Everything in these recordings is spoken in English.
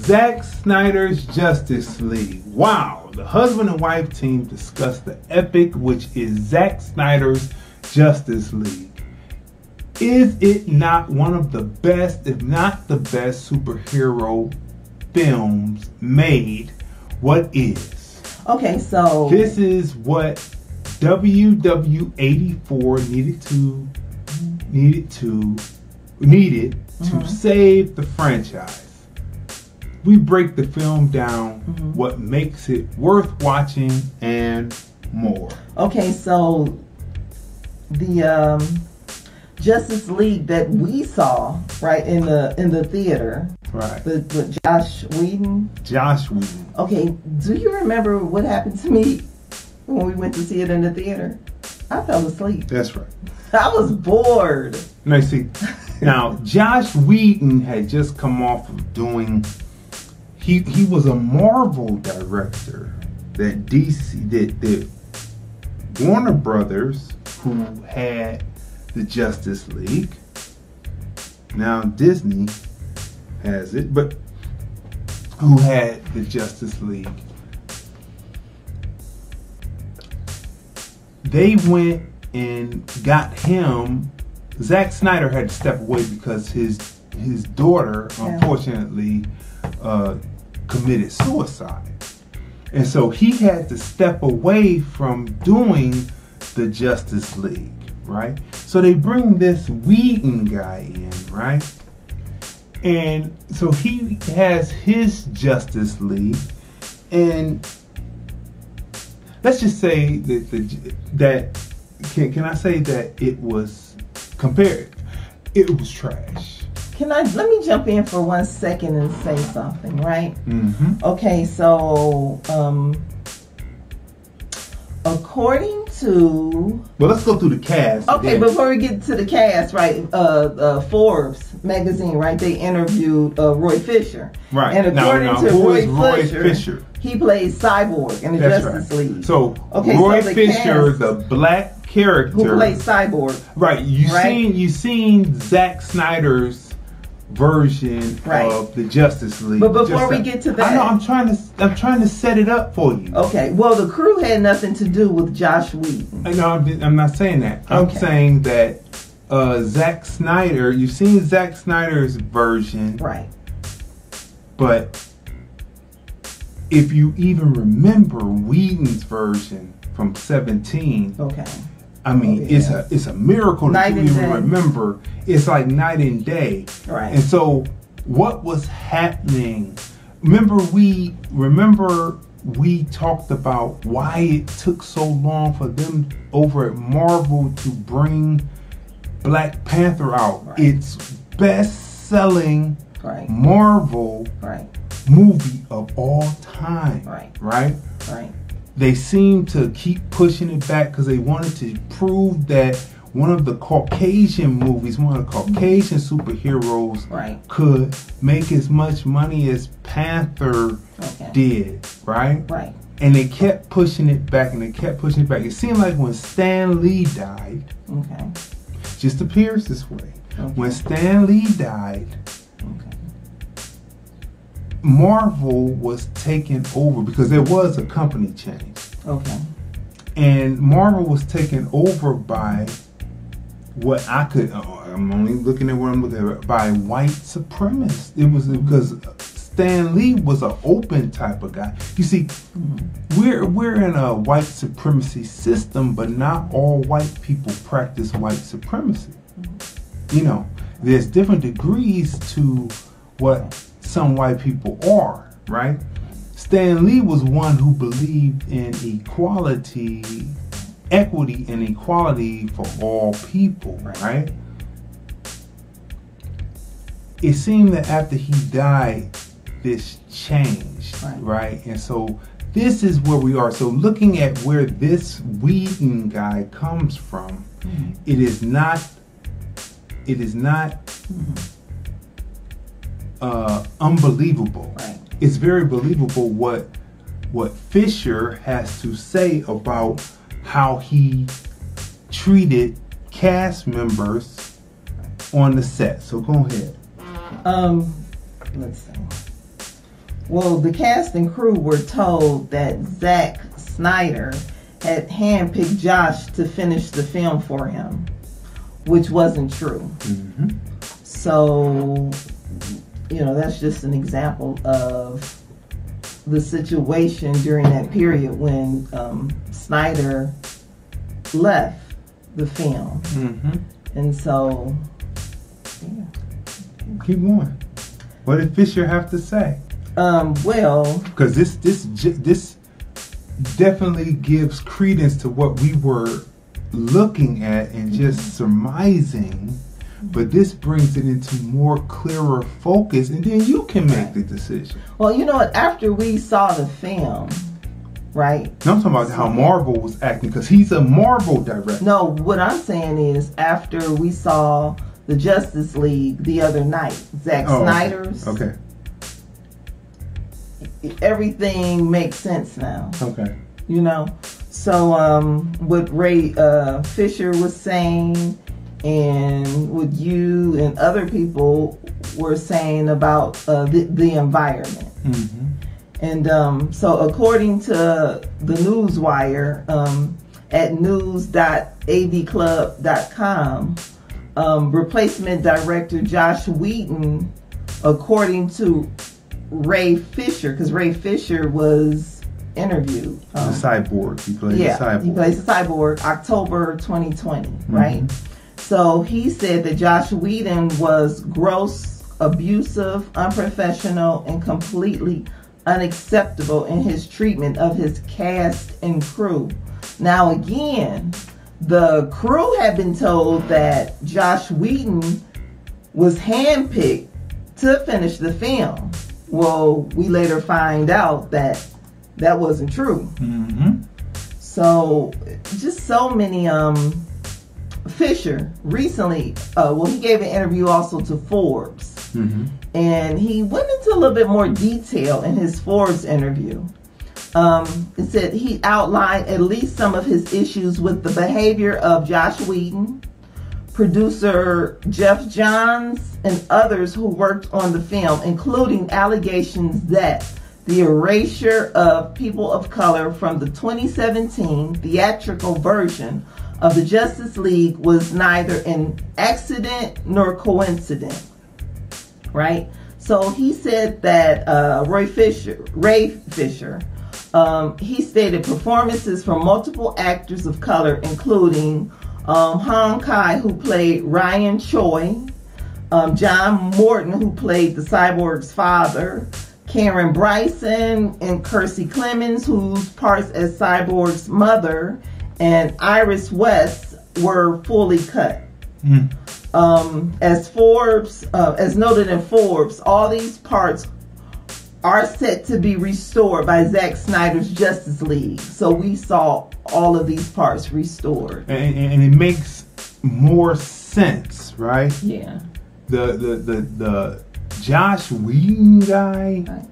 Zack Snyder's Justice League. Wow, the husband and wife team discussed the epic, which is Zack Snyder's Justice League. Is it not one of the best, if not the best, superhero films made? What is? Okay, so this is what WW84 needed to save the franchise. We break the film down, what makes it worth watching, and more. Okay, so the Justice League that we saw right in the theater, right? With Josh Whedon. Josh Whedon. Okay, do you remember what happened to me when we went to see it in the theater? I fell asleep. That's right. I was bored. Now see, Josh Whedon had just come off of doing. He was a Marvel director that that Warner Brothers, who had the Justice League. Now Disney has it, but who had the Justice League? They went and got him. Zack Snyder had to step away because his daughter, unfortunately, committed suicide. And so he had to step away from doing the Justice League, right? So they bring this Whedon guy in, right? And so he has his Justice League, and let's just say that can I say that it was compared? It was trash. Let me jump in for 1 second and say something, right? Okay, so according to... Well, let's go through the cast. Okay, before we get to the cast, right? Forbes magazine, right? They interviewed Roy Fisher. Right. And according to Roy Fisher, he plays Cyborg in the Justice League. So, Roy Fisher, the black character who plays Cyborg. Right. You seen Zack Snyder's version of the Justice League. But before we get to that, I know I'm trying to set it up for you. Okay. Well, the crew had nothing to do with Josh Whedon. No, I'm not saying that. I'm saying that Zack Snyder. You've seen Zack Snyder's version, right? But if you even remember Whedon's version from 17, I mean, it's a miracle that you even remember. It's like night and day. Right. And so what was happening? Remember we talked about why it took so long for them over at Marvel to bring Black Panther out. Right. It's best-selling Marvel movie of all time. Right. They seem to keep pushing it back because they wanted to prove that one of the Caucasian movies, one of the Caucasian superheroes could make as much money as Panther did, right? And they kept pushing it back and they kept pushing it back. It seemed like when Stan Lee died, just appears this way. When Stan Lee died, Marvel was taken over because there was a company change. And Marvel was taken over by what I'm only looking at what I'm looking at, by white supremacists. It was because Stan Lee was an open type of guy. You see, we're in a white supremacy system, but not all white people practice white supremacy. You know, there's different degrees to what some white people are, right? Stan Lee was one who believed in equity and equality for all people, right? It seemed that after he died, this changed, right? And so this is where we are. So looking at where this Whedon guy comes from, it is not unbelievable. It's very believable what Fisher has to say about how he treated cast members on the set. So go ahead. Let's see. Well, the cast and crew were told that Zack Snyder had handpicked Josh to finish the film for him, which wasn't true. Mm-hmm. So, you know, that's just an example of the situation during that period when Snyder left the film. Mm-hmm. And so, yeah. Keep going. What did Fisher have to say? Well, because this definitely gives credence to what we were looking at and just surmising, but this brings it into more clearer focus, and then you can make the decision. Well, you know what? After we saw the film, right? No, I'm talking about how Marvel was acting, because he's a Marvel director. No, what I'm saying is after we saw the Justice League the other night, Zack Snyder's. Okay. Everything makes sense now. Okay. You know? So, what Ray Fisher was saying and what you and other people were saying about the environment. Mm-hmm. And so according to the Newswire, at news.avclub.com, replacement director Josh Whedon, according to Ray Fisher, because Ray Fisher was interviewed. The cyborg. He plays the cyborg. He plays the cyborg, October 2020, right? So he said that Josh Whedon was gross, abusive, unprofessional, and completely unacceptable in his treatment of his cast and crew. Now again, the crew had been told that Josh Whedon was handpicked to finish the film. Well, we later find out that that wasn't true. Mm-hmm. So, just so many, Fisher recently, he gave an interview also to Forbes. Mm-hmm. And he went into a little bit more detail in his Forbes interview. It said he outlined at least some of his issues with the behavior of Josh Whedon, producer Jeff Johns, and others who worked on the film, including allegations that the erasure of people of color from the 2017 theatrical version of the Justice League was neither an accident nor coincidence. Right? So he said that Ray Fisher, he stated performances from multiple actors of color, including Hong Kai, who played Ryan Choi, John Morton, who played the cyborg's father, Karen Bryson and Kersey Clemens, whose parts as Cyborg's mother, and Iris West were fully cut. As noted in Forbes, all these parts are set to be restored by Zack Snyder's Justice League. So we saw all of these parts restored, and it makes more sense, right? Yeah. The Josh Whedon guy, right.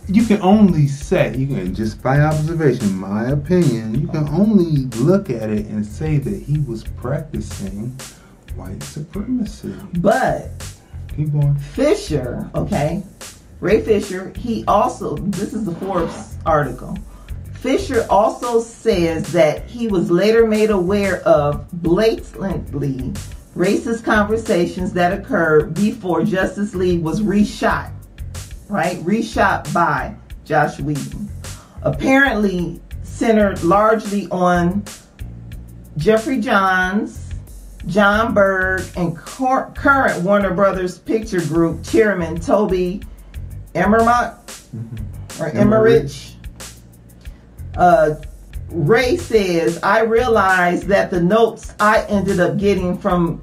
You can only say, just by observation, my opinion, you can only look at it and say that he was practicing white supremacy. But keep going. Fisher, Ray Fisher, he also, this is the Forbes article, Fisher also says that he was later made aware of blatantly racist conversations that occurred before Justice League was reshot, right? Reshot by Josh Whedon. Apparently centered largely on Jeffrey Johns, John Berg, and current Warner Brothers Picture Group chairman Toby Emmerich. Ray says, I realized that the notes I ended up getting from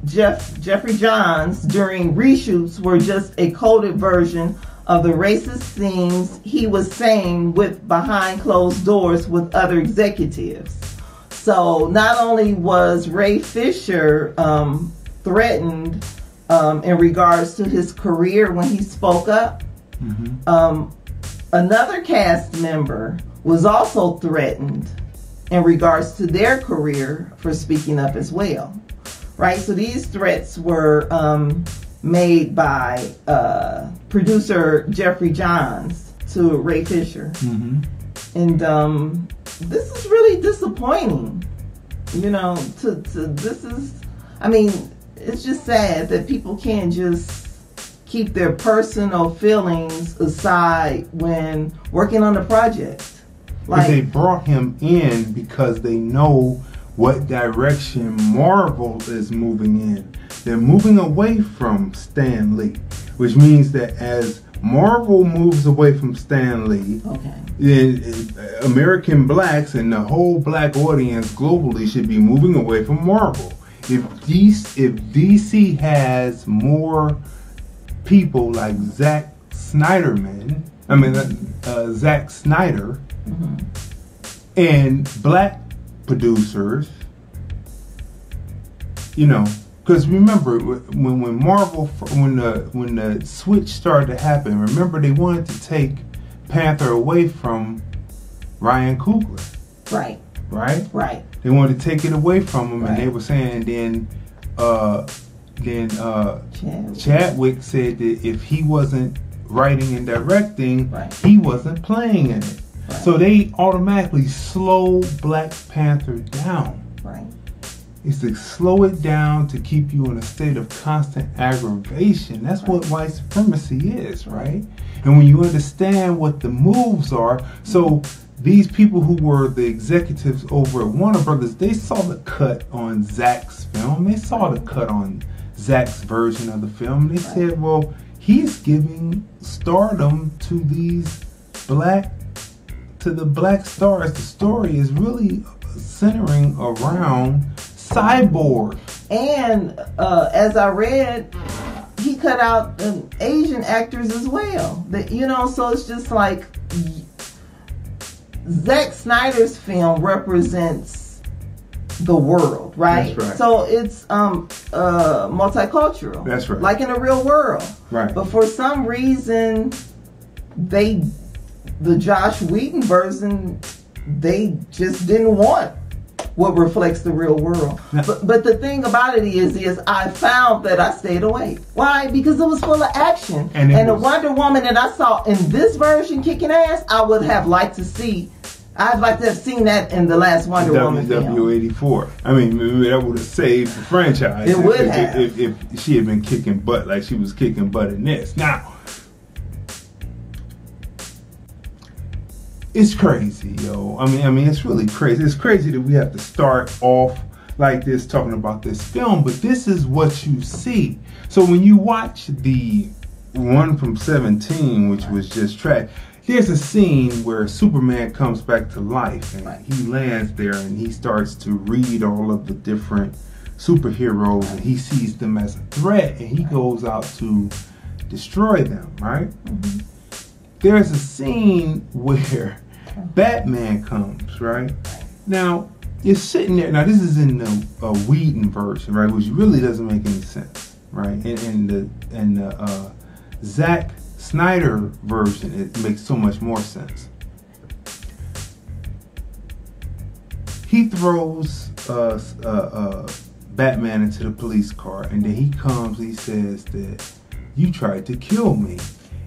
Jeffrey Johns during reshoots were just a coded version of the racist things he was saying with behind closed doors with other executives. So not only was Ray Fisher threatened in regards to his career when he spoke up, another cast member was also threatened in regards to their career for speaking up as well. Right? So these threats were made by producer Jeffrey Johns to Ray Fisher. Mm-hmm. And this is really disappointing. You know, this is, I mean, it's just sad that people can't just keep their personal feelings aside when working on the project. Like, they brought him in because they know what direction Marvel is moving in. They're moving away from Stan Lee, which means that as Marvel moves away from Stan Lee, then American blacks and the whole black audience globally should be moving away from Marvel. If DC has more people like Zack Snyder, mm-hmm. and black producers, you know, because remember when Marvel, when the switch started to happen, remember they wanted to take Panther away from Ryan Coogler, right. They wanted to take it away from him, and they were saying Chadwick said that if he wasn't writing and directing, he wasn't playing in it. Right. So they automatically slow Black Panther down. Right. It's to slow it down to keep you in a state of constant aggravation. That's what white supremacy is, right? And when you understand what the moves are, so these people who were the executives over at Warner Brothers, they saw the cut on Zack's film. They saw the cut on Zack's version of the film. And they said, well, he's giving stardom to these black stars. The story is really centering around Cyborg. And as I read, he cut out Asian actors as well. You know, so it's just like Zack Snyder's film represents the world, right? That's right. So it's multicultural. That's right. Like in the real world. Right. But for some reason, the Josh Whedon version, they just didn't want what reflects the real world. But the thing about it is I found that I stayed awake. Why? Because it was full of action. And the Wonder Woman that I saw in this version kicking ass, I would have liked to see. I'd like to have seen that in the last Wonder Woman film. W84. I mean, maybe that would have saved the franchise. It would have. If she had been kicking butt like she was kicking butt in this. Now, it's crazy, yo. I mean, it's really crazy. It's crazy that we have to start off like this talking about this film, but this is what you see. So when you watch the one from 17, which was just trash, there's a scene where Superman comes back to life and he lands there and he starts to read all of the different superheroes and he sees them as a threat and he goes out to destroy them, right? Mm-hmm. There's a scene where Batman comes, right? Now, you're sitting there. Now, this is in the Whedon version, right? Which really doesn't make any sense, right? And the Zack Snyder version, it makes so much more sense. He throws Batman into the police car, and then he comes, he says that you tried to kill me.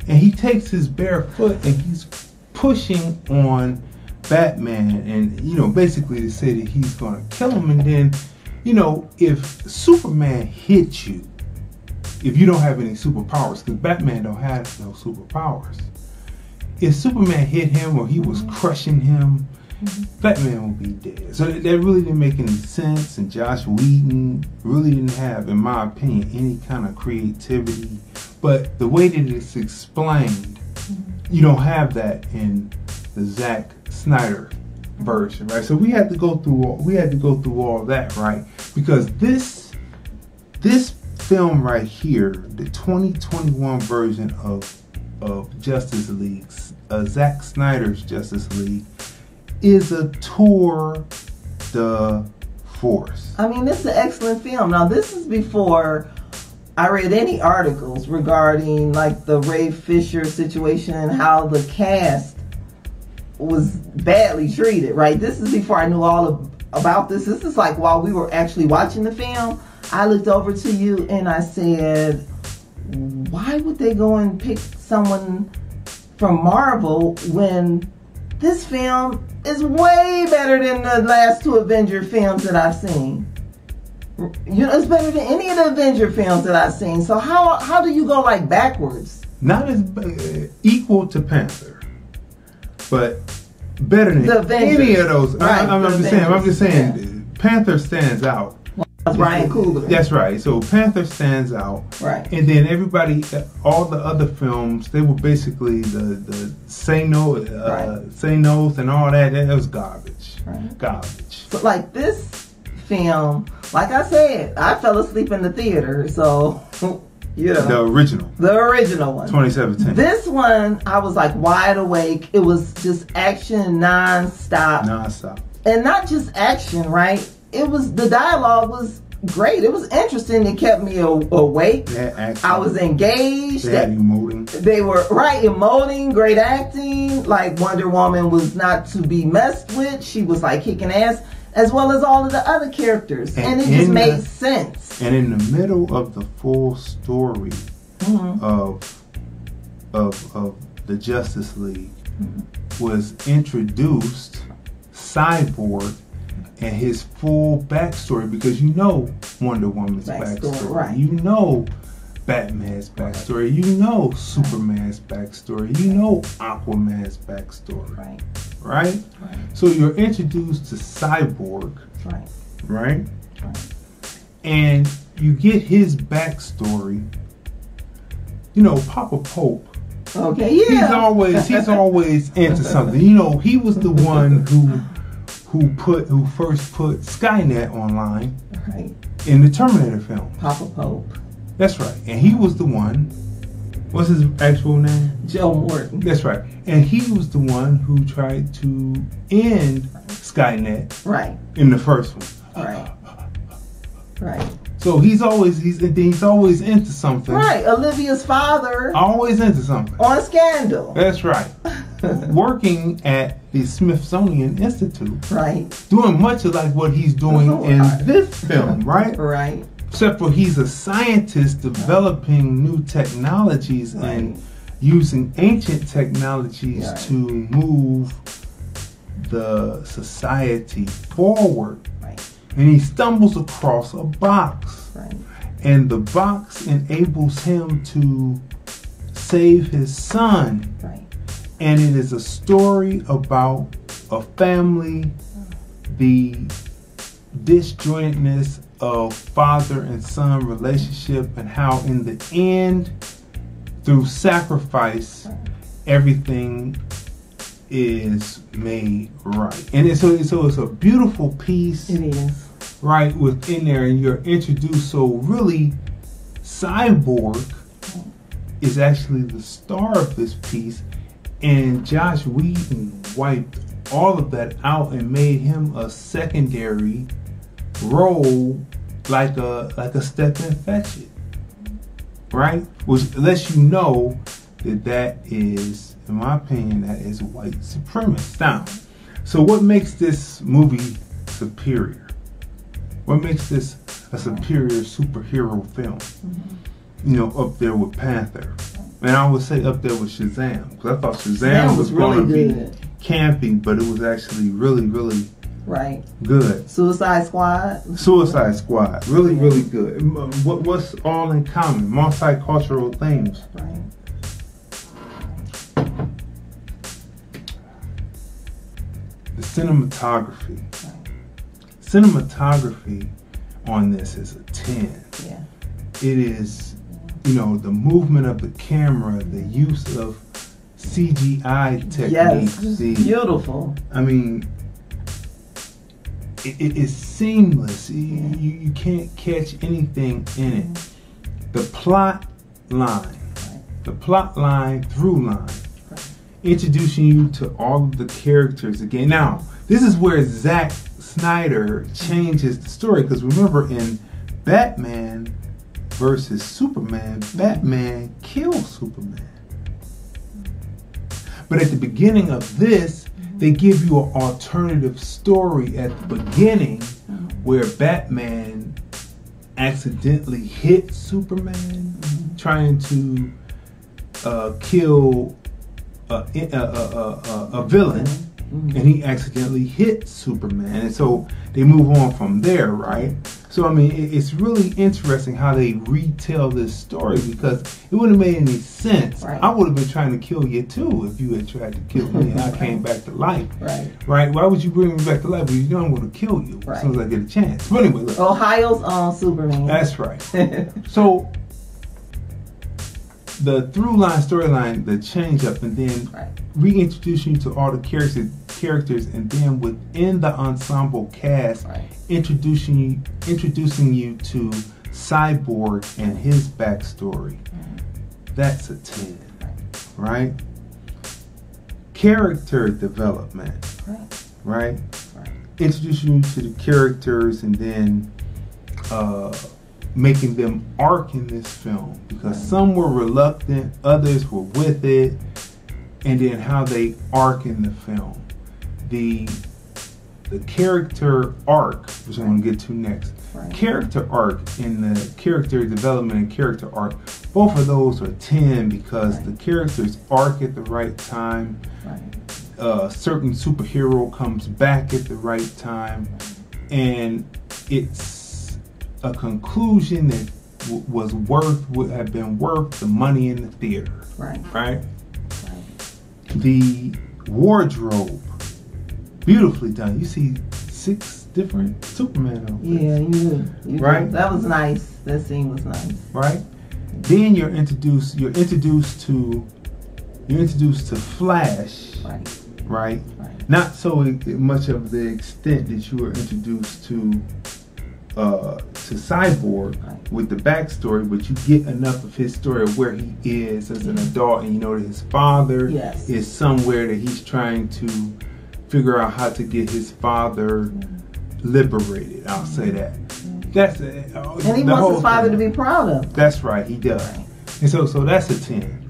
And he takes his bare foot and he's pushing on Batman, and you know, basically to say that he's gonna kill him. And then, you know, if Superman hits you, if you don't have any superpowers, because Batman don't have no superpowers, if Superman hit him or he was crushing him, Batman will be dead. So that really didn't make any sense, and Josh Whedon really didn't have, in my opinion, any kind of creativity. But the way that it's explained, you don't have that in the Zack Snyder version, right? So we had to go through all that, right? Because this film right here, the 2021 version of Justice League, Zack Snyder's Justice League, is a tour de force. I mean, it's an excellent film. Now, this is before I read any articles regarding like the Ray Fisher situation and how the cast was badly treated, right? This is before I knew all about this. This is like while we were actually watching the film, I looked over to you and I said, why would they go and pick someone from Marvel when this film is way better than the last 2 Avenger films that I've seen? You know, it's better than any of the Avenger films that I've seen. So how do you go like backwards? Not as equal to Panther, but better than any of those. Right, I'm just saying, Panther stands out. That's Ryan Coogler. That's right. So Panther stands out. Right. And then everybody, all the other films, they were basically the say no and all that. That was garbage. Right. Garbage. So like this film, like I said, I fell asleep in the theater. So, you know. The original one. 2017. This one, I was like wide awake. It was just action nonstop. And not just action, right? The dialogue was great. It was interesting. It kept me awake. I was engaged. They were emoting, great acting. Like Wonder Woman was not to be messed with. She was like kicking ass, as well as all of the other characters. And it just made sense. And in the middle of the full story of the Justice League was introduced Cyborg and his full backstory, because you know Wonder Woman's backstory. Right. You know Batman's backstory. You know Superman's backstory. You know Aquaman's backstory. Right? So you're introduced to Cyborg. Right? And you get his backstory. You know, Papa Pope. Okay, yeah. He's always into something. You know, he was the one who first put Skynet online in the Terminator film. Papa Pope. That's right. And he was the one, what's his actual name? Joe Morton. That's right. And he was the one who tried to end Skynet in the first one. Right. So he's always into something. Right. Olivia's father. Always into something. On Scandal. That's right. Working at the Smithsonian Institute. Right. Doing much of like what he's doing in this film, right? Right. Except for he's a scientist developing new technologies and using ancient technologies to move the society forward. And he stumbles across a box. And the box enables him to save his son. And it is a story about a family, the disjointedness of father and son relationship, and how in the end, through sacrifice, everything is made right. And so it's a beautiful piece. It is. Right within there, and you're introduced. So really, Cyborg is actually the star of this piece, and Josh Whedon wiped all of that out and made him a secondary role, like a step and fetch it, right? Which lets you know that is, in my opinion, that is white supremacist. Now, so what makes this movie superior? What makes this a superior superhero film? You know, up there with Panther. And I would say up there with Shazam. Because I thought Shazam was going to be campy, but it was actually really, really good. Suicide Squad. Really, really good. What's all in common? Multicultural themes. The cinematography. Cinematography on this is a 10. Yeah. It is, you know, the movement of the camera, the use of CGI techniques. Yes, beautiful. I mean, it is seamless. You can't catch anything in it. The plot line, through line, introducing you to all of the characters again. Now, this is where Zack Snyder changes the story, because remember, in Batman versus Superman, Batman kills Superman. But at the beginning of this, they give you an alternative story at the beginning where Batman accidentally hit Superman trying to kill a villain, and he accidentally hits Superman, and so they move on from there, right? So I mean, it's really interesting how they retell this story, because it wouldn't have made any sense. Right. I would have been trying to kill you too if you had tried to kill me and I came back to life. Right. Right? Why would you bring me back to life? Because you know I'm going to kill you as soon as I get a chance. But anyway, look. Ohio's own Superman. That's right. So the through line storyline, the change up, and then reintroducing you to all the characters, and then within the ensemble cast, introducing you to Cyborg and his backstory. That's a 10, right? Character development, right? Introducing you to the characters, and then making them arc in this film, because some were reluctant, others were with it, and then how they arc in the film. The character arc, which I'm going to get to next. Character arc and the character development and character arc, both of those are 10, because the characters arc at the right time. Certain superhero comes back at the right time, and it's a conclusion that would have been worth the money in the theater. Right. The wardrobe, beautifully done. You see 6 different Superman outfits. Yeah, you do. Right. That was nice. That scene was nice. Right. Then you're introduced to Flash. Right. Not so much of the extent that you were introduced to Cyborg with the backstory, but you get enough of his story of where he is as an adult, and you know that his father is somewhere that he's trying to figure out how to get his father liberated. I'll say that. That's and he wants his father to be proud of him. That's right, he does. And so that's a 10.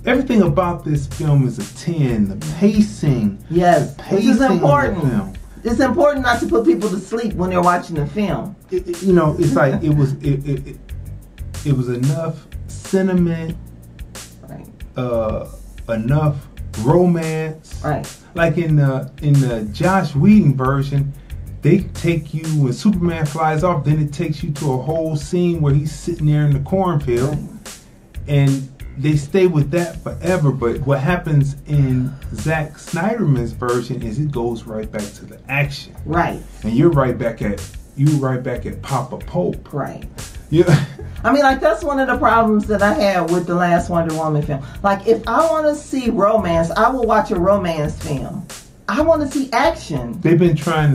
Everything about this film is a 10. The pacing, which is important. It's important not to put people to sleep when they're watching the film. It's like it was enough sentiment, enough romance. Like in the Joss Whedon version, they take you when Superman flies off. Then it takes you to a whole scene where he's sitting there in the cornfield, and they stay with that forever. But what happens in Zack Snyder'S version is it goes right back to the action. And you're right back at Papa Pope. Yeah. I mean, like, that's one of the problems that I had with the last Wonder Woman film. Like, if I want to see romance, I will watch a romance film. I want to see action. They've been trying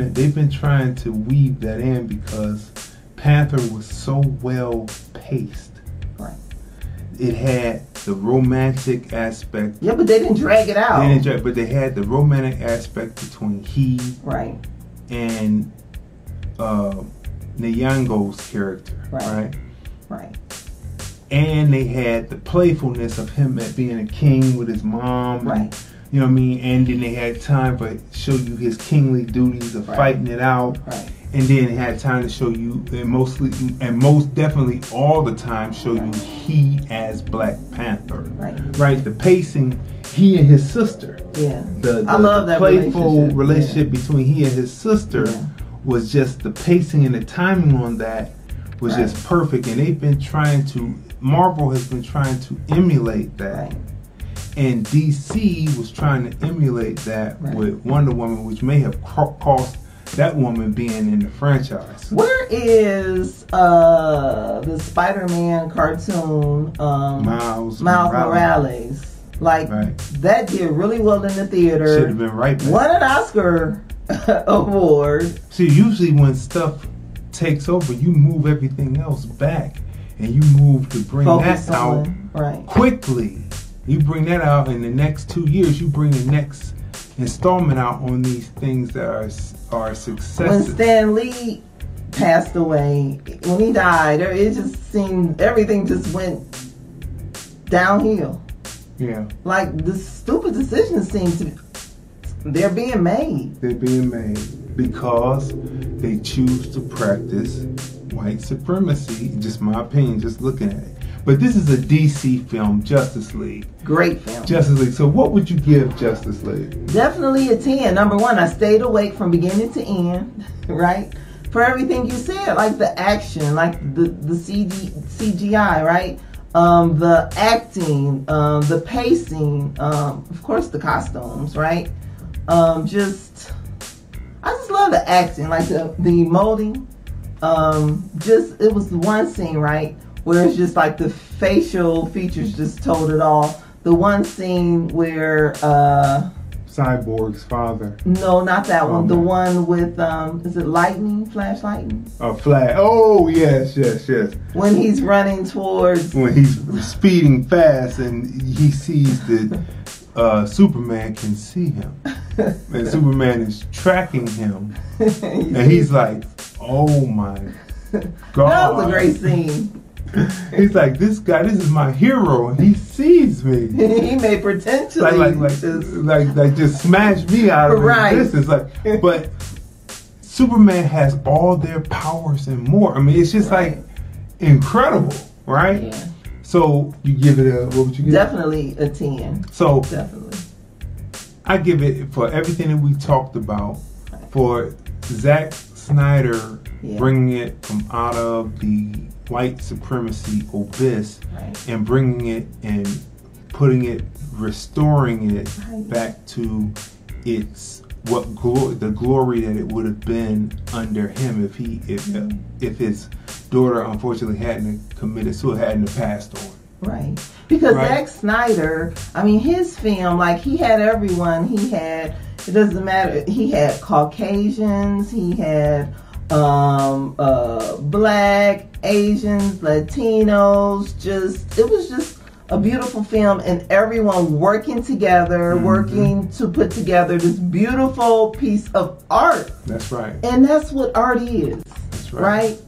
to weave that in, because Panther was so well paced. It had the romantic aspect. Yeah, but they didn't drag it out. But they had the romantic aspect between he and Nyong'o's character. Right. And they had the playfulness of him at being a king with his mom. And, you know what I mean? And then they had time to show you his kingly duties of fighting it out. And then it had time to show you, and most definitely all the time, show you he as Black Panther. Right. The pacing, he and his sister. I love that playful relationship between he and his sister was just, the pacing and the timing on that was just perfect. And Marvel has been trying to emulate that. And DC was trying to emulate that with Wonder Woman, which may have cost that woman being in the franchise. Where is the Spider-Man cartoon, Miles Morales? Like, that did really well in the theater. Should have been right back. Won an Oscar award. See, usually when stuff takes over, you move everything else back, and you move to bring that out quickly. You bring that out in the next 2 years. You bring the next installment out on these things that are successes. When Stan Lee passed away, when he died, it just seemed everything just went downhill. Like, the stupid decisions seem to they're being made. They're being made because they choose to practice white supremacy. Just my opinion, just looking at it. But this is a DC film, Justice League. Great film. Justice League. So what would you give Justice League? Definitely a 10. Number one, I stayed awake from beginning to end, right? For everything you said, like the action, like the CGI, right? The acting, the pacing, of course the costumes, right? I just love the acting, like the molding. It was one scene, right, where it's just like the facial features just told it all. The one scene where Cyborg's father. No, not that one. The one with is it lightning? Flash lightning? Flash. Oh yes. When he's running towards. When he's speeding fast and he sees that Superman can see him, and Superman is tracking him, and he's like, "Oh my God!" That was a great scene. He's like, this is my hero, and he sees me. He may potentially like just smash me out of existence. Like, but Superman has all their powers and more. I mean, it's just like incredible, right? Yeah. So you give it a, what would you give? Definitely a 10. So definitely, I give it, for everything that we talked about, for Zack Snyder bringing it from out of the white supremacy abyss and bringing it and putting it, restoring it back to its the glory that it would have been under him if his daughter unfortunately hadn't committed suicide, hadn't passed on. Right. Because Zack Snyder, I mean, his film, like, he had everyone. He had, it doesn't matter, he had Caucasians, he had black, Asians, Latinos, it was just a beautiful film, and everyone working together, working to put together this beautiful piece of art. That's right. And that's what art is. That's right?